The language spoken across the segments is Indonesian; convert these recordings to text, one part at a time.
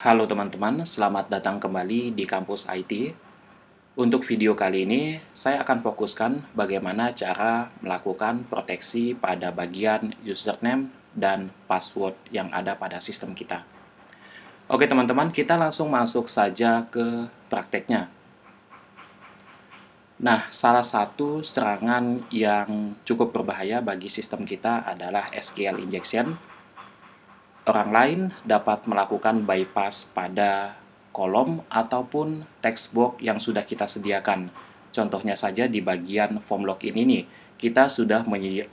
Halo teman-teman, selamat datang kembali di kampus IT. Untuk video kali ini, saya akan fokuskan bagaimana cara melakukan proteksi pada bagian username dan password yang ada pada sistem kita. Oke teman-teman, kita langsung masuk saja ke prakteknya. Nah, salah satu serangan yang cukup berbahaya bagi sistem kita adalah SQL injection. Orang lain dapat melakukan bypass pada kolom ataupun text box yang sudah kita sediakan. Contohnya saja di bagian form login ini, kita sudah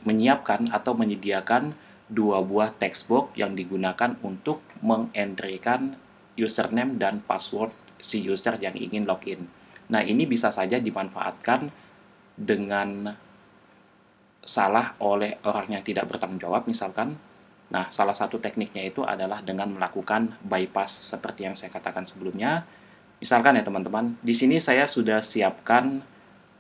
menyiapkan atau menyediakan dua buah text box yang digunakan untuk mengentrykan username dan password si user yang ingin login. Nah, ini bisa saja dimanfaatkan dengan salah oleh orang yang tidak bertanggung jawab, misalkan. Nah, salah satu tekniknya itu adalah dengan melakukan bypass seperti yang saya katakan sebelumnya. Misalkan ya teman-teman, di sini saya sudah siapkan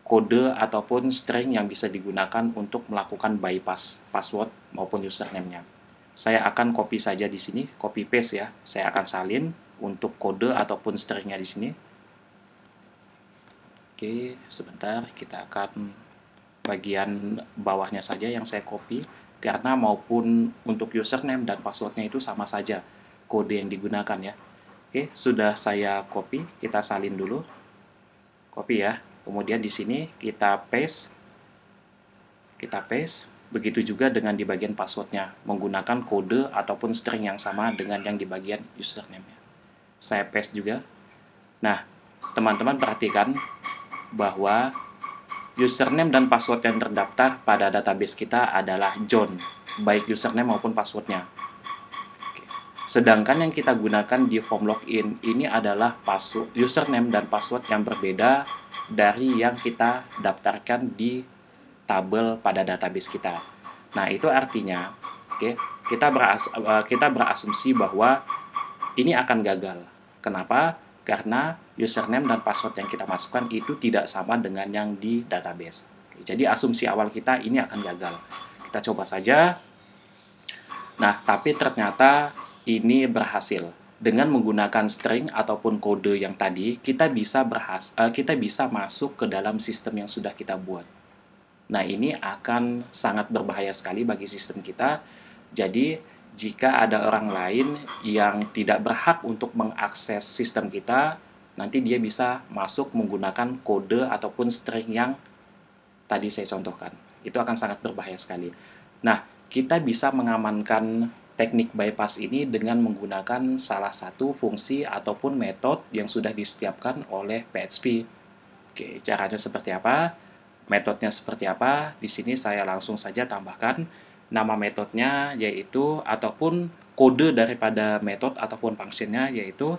kode ataupun string yang bisa digunakan untuk melakukan bypass password maupun username-nya. Saya akan copy saja di sini, copy paste ya. Saya akan salin untuk kode ataupun string-nya di sini. Oke, sebentar, kita akan bagian bawahnya saja yang saya copy. Karena maupun untuk username dan passwordnya itu sama saja kode yang digunakan ya. Oke, sudah saya copy, kita salin dulu. Copy ya. Kemudian di sini kita paste. Begitu juga dengan di bagian passwordnya, menggunakan kode ataupun string yang sama dengan yang di bagian username-nya. Saya paste juga. Nah, teman-teman perhatikan bahwa username dan password yang terdaftar pada database kita adalah John, baik username maupun passwordnya. Sedangkan yang kita gunakan di form login ini adalah username dan password yang berbeda dari yang kita daftarkan di tabel pada database kita. Nah, itu artinya, kita berasumsi bahwa ini akan gagal. Kenapa? Karena username dan password yang kita masukkan itu tidak sama dengan yang di database. Jadi asumsi awal kita ini akan gagal. Kita coba saja. Nah, tapi ternyata ini berhasil. Dengan menggunakan string ataupun kode yang tadi, kita bisa masuk ke dalam sistem yang sudah kita buat. Nah, ini akan sangat berbahaya sekali bagi sistem kita. Jadi, jika ada orang lain yang tidak berhak untuk mengakses sistem kita, nanti dia bisa masuk menggunakan kode ataupun string yang tadi saya contohkan. Itu akan sangat berbahaya sekali. Nah, kita bisa mengamankan teknik bypass ini dengan menggunakan salah satu fungsi ataupun metode yang sudah disediakan oleh PHP. Oke, caranya seperti apa? Metodenya seperti apa? Di sini saya langsung saja tambahkan nama metodenya yaitu ataupun kode daripada metode ataupun fungsinya yaitu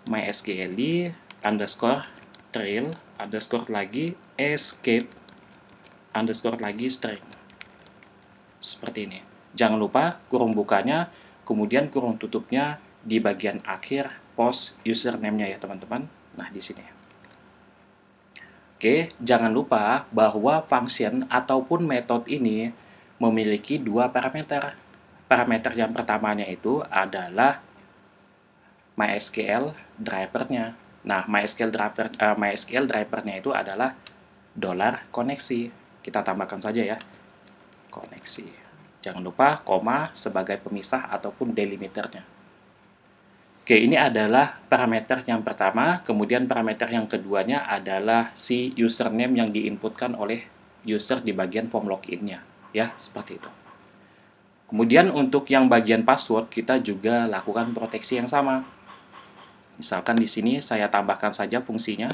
mysql underscore trail underscore lagi escape underscore lagi string. Seperti ini. Jangan lupa kurung bukanya, kemudian kurung tutupnya di bagian akhir post username-nya ya teman-teman. Nah, di sini. Oke, jangan lupa bahwa function ataupun metode ini memiliki dua parameter. Parameter yang pertamanya itu adalah MySQL driver-nya. Nah, MySQL driver-nya itu adalah $koneksi. Kita tambahkan saja ya, koneksi. Jangan lupa koma sebagai pemisah ataupun delimiternya. Oke, ini adalah parameter yang pertama. Kemudian parameter yang keduanya adalah si username yang diinputkan oleh user di bagian form login-nya. Ya, seperti itu. Kemudian untuk yang bagian password, kita juga lakukan proteksi yang sama. Misalkan di sini saya tambahkan saja fungsinya.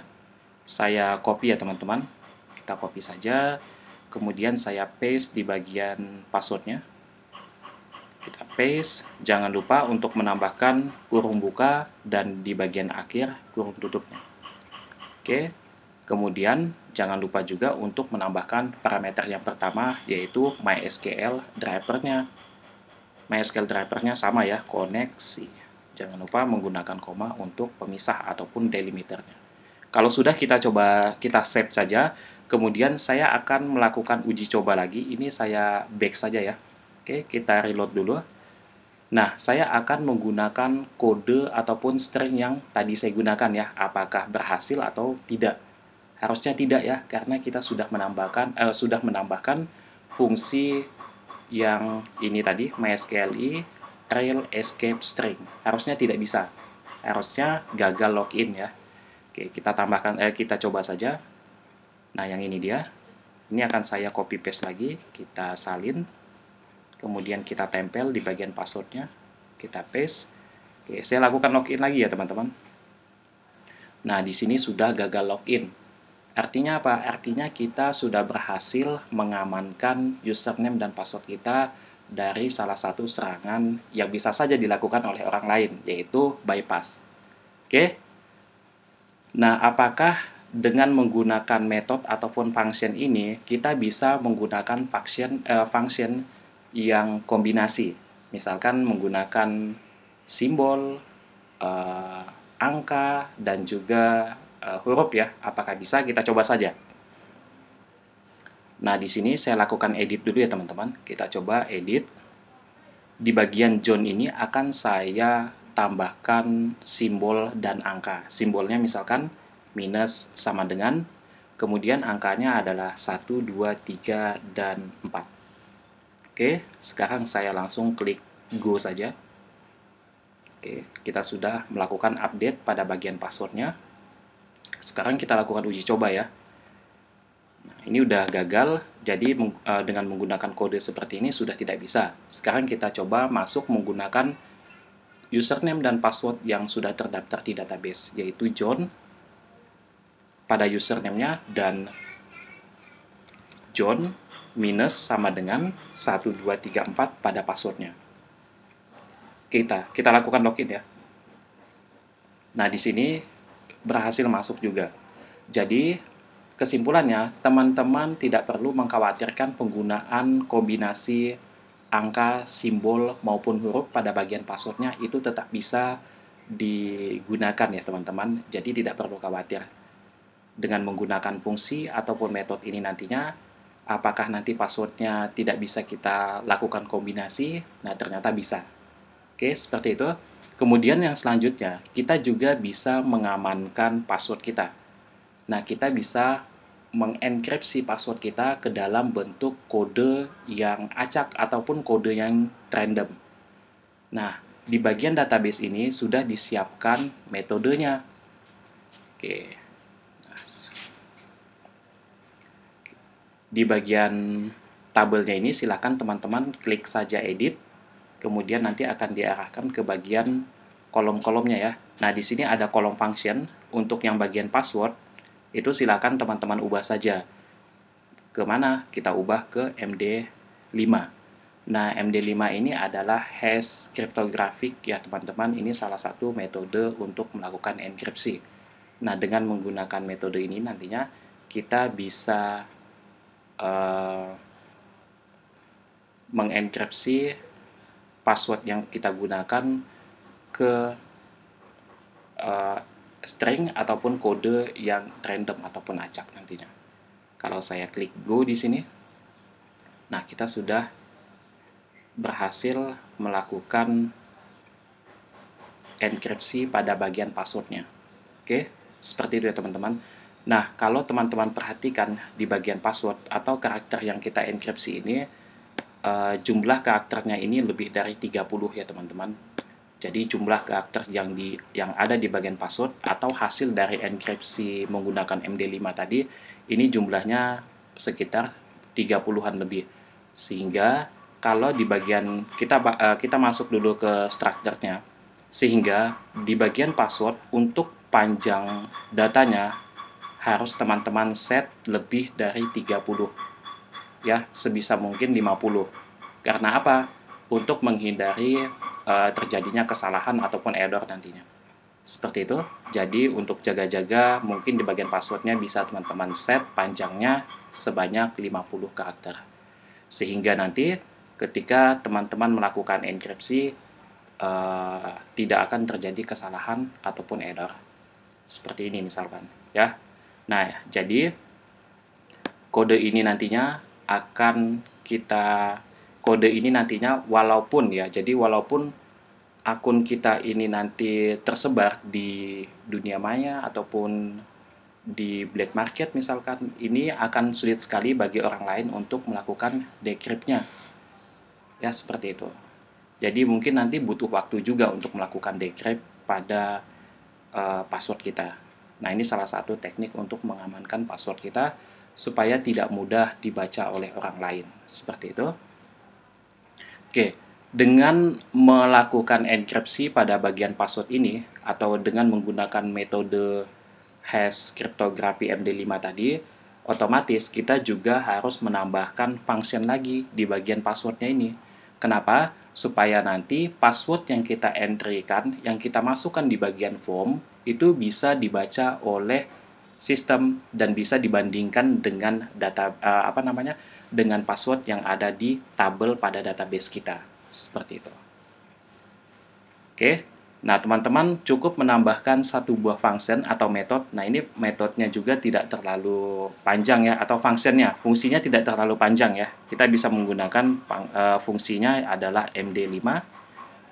Saya copy ya teman-teman. Kita copy saja. Kemudian saya paste di bagian passwordnya. Kita paste. Jangan lupa untuk menambahkan kurung buka dan di bagian akhir kurung tutupnya. Oke. Kemudian jangan lupa juga untuk menambahkan parameter yang pertama yaitu MySQL driver-nya. MySQL driver-nya sama ya, koneksi. Jangan lupa menggunakan koma untuk pemisah ataupun delimiternya. Kalau sudah kita save saja. Kemudian saya akan melakukan uji coba lagi. Ini saya back saja ya. Oke, kita reload dulu. Nah, saya akan menggunakan kode ataupun string yang tadi saya gunakan ya. Apakah berhasil atau tidak? Harusnya tidak ya, karena kita sudah menambahkan fungsi yang ini tadi, MySQLi rel escape string. Harusnya tidak bisa. Harusnya gagal login ya. Oke, kita coba saja. Nah, yang ini dia. Ini akan saya copy paste lagi, kita salin. Kemudian kita tempel di bagian passwordnya, kita paste. Oke, saya lakukan login lagi ya teman-teman. Nah, di sini sudah gagal login. Artinya apa? Artinya kita sudah berhasil mengamankan username dan password kita dari salah satu serangan yang bisa saja dilakukan oleh orang lain, yaitu bypass. Oke? Nah, apakah dengan menggunakan metode ataupun function ini, kita bisa menggunakan function yang kombinasi? Misalkan menggunakan simbol, angka, dan juga huruf ya. Apakah bisa? Kita coba saja. Nah, di sini saya lakukan edit dulu ya teman-teman. Kita coba edit. Di bagian John ini akan saya tambahkan simbol dan angka. Simbolnya misalkan minus sama dengan, kemudian angkanya adalah 1, 2, 3, dan 4. Oke, sekarang saya langsung klik Go saja. Oke, kita sudah melakukan update pada bagian passwordnya. Sekarang kita lakukan uji coba ya. Nah, ini udah gagal, jadi dengan menggunakan kode seperti ini sudah tidak bisa. Sekarang kita coba masuk menggunakan username dan password yang sudah terdaftar di database, yaitu John pada username-nya dan John minus sama dengan 1, 2, 3, 4 pada passwordnya. Kita lakukan login ya. Nah, di sini berhasil masuk juga. Jadi, kesimpulannya, teman-teman tidak perlu mengkhawatirkan penggunaan kombinasi angka, simbol, maupun huruf pada bagian passwordnya itu tetap bisa digunakan ya teman-teman. Jadi tidak perlu khawatir. Dengan menggunakan fungsi ataupun metode ini nantinya, apakah nanti passwordnya tidak bisa kita lakukan kombinasi? Nah, ternyata bisa. Oke, seperti itu. Kemudian yang selanjutnya, kita juga bisa mengamankan password kita. Nah, kita bisa mengenkripsi password kita ke dalam bentuk kode yang acak ataupun kode yang random. Nah, di bagian database ini sudah disiapkan metodenya. Oke. Di bagian tabelnya ini silakan teman-teman klik saja edit. Kemudian nanti akan diarahkan ke bagian kolom-kolomnya ya. Nah, di sini ada kolom function. Untuk yang bagian password, itu silakan teman-teman ubah saja. Kemana? Kita ubah ke MD5. Nah, MD5 ini adalah hash cryptographic ya teman-teman. Ini salah satu metode untuk melakukan enkripsi. Nah, dengan menggunakan metode ini nantinya kita bisa mengenkripsi password yang kita gunakan ke string ataupun kode yang random ataupun acak nantinya. Kalau saya klik Go di sini, nah kita sudah berhasil melakukan enkripsi pada bagian passwordnya. Oke, seperti itu ya teman-teman. Nah, kalau teman-teman perhatikan di bagian password atau karakter yang kita enkripsi ini, jumlah karakternya ini lebih dari 30 ya teman-teman. Jadi jumlah karakter yang ada di bagian password atau hasil dari enkripsi menggunakan MD5 tadi, ini jumlahnya sekitar 30-an lebih. Sehingga kalau di bagian kita masuk dulu ke strukturnya, sehingga di bagian password untuk panjang datanya harus teman-teman set lebih dari 30 ya, sebisa mungkin 50. Karena apa? Untuk menghindari terjadinya kesalahan ataupun error nantinya. Seperti itu. Jadi untuk jaga-jaga mungkin di bagian passwordnya bisa teman-teman set panjangnya sebanyak 50 karakter. Sehingga nanti ketika teman-teman melakukan enkripsi tidak akan terjadi kesalahan ataupun error. Seperti ini misalkan ya. Nah, jadi kode ini nantinya akan kita kode ini nantinya walaupun ya, jadi walaupun akun kita ini nanti tersebar di dunia maya ataupun di black market misalkan, ini akan sulit sekali bagi orang lain untuk melakukan decrypt-nya. Ya, seperti itu. Jadi mungkin nanti butuh waktu juga untuk melakukan decrypt pada password kita. Nah, ini salah satu teknik untuk mengamankan password kita supaya tidak mudah dibaca oleh orang lain. Seperti itu. Oke, dengan melakukan enkripsi pada bagian password ini, atau dengan menggunakan metode hash kriptografi MD5 tadi, otomatis kita juga harus menambahkan function lagi di bagian passwordnya ini. Kenapa? Supaya nanti password yang kita entry-kan, yang kita masukkan di bagian form, itu bisa dibaca oleh sistem dan bisa dibandingkan dengan dengan password yang ada di tabel pada database kita. Seperti itu. Oke. Nah, teman-teman cukup menambahkan satu buah function atau metode. Nah, ini metodenya juga tidak terlalu panjang ya, atau fungsinya tidak terlalu panjang ya. Kita bisa menggunakan fungsinya adalah MD5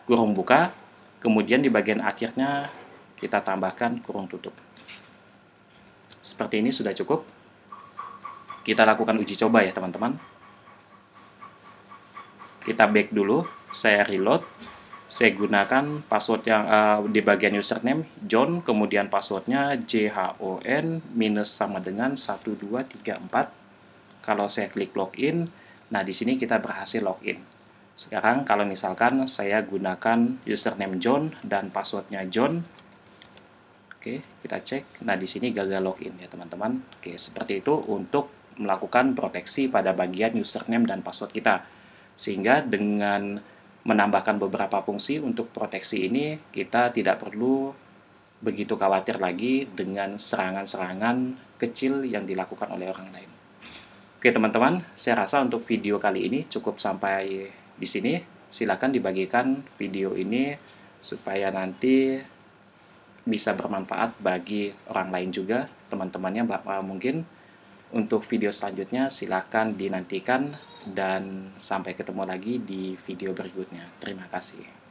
kurung buka, kemudian di bagian akhirnya kita tambahkan kurung tutup. Seperti ini sudah cukup. Kita lakukan uji coba ya, teman-teman. Kita back dulu, saya reload. Saya gunakan password yang di bagian username John, kemudian passwordnya JHON minus sama dengan 1234. Kalau saya klik login, nah di sini kita berhasil login. Sekarang kalau misalkan saya gunakan username John dan passwordnya John, oke, kita cek. Nah di sini gagal login ya teman-teman. Oke, seperti itu untuk melakukan proteksi pada bagian username dan password kita. Sehingga dengan menambahkan beberapa fungsi untuk proteksi ini, kita tidak perlu begitu khawatir lagi dengan serangan-serangan kecil yang dilakukan oleh orang lain. Oke teman-teman, saya rasa untuk video kali ini cukup sampai di sini. Silakan dibagikan video ini supaya nanti bisa bermanfaat bagi orang lain juga, teman-temannya mungkin. Untuk video selanjutnya silahkan dinantikan dan sampai ketemu lagi di video berikutnya. Terima kasih.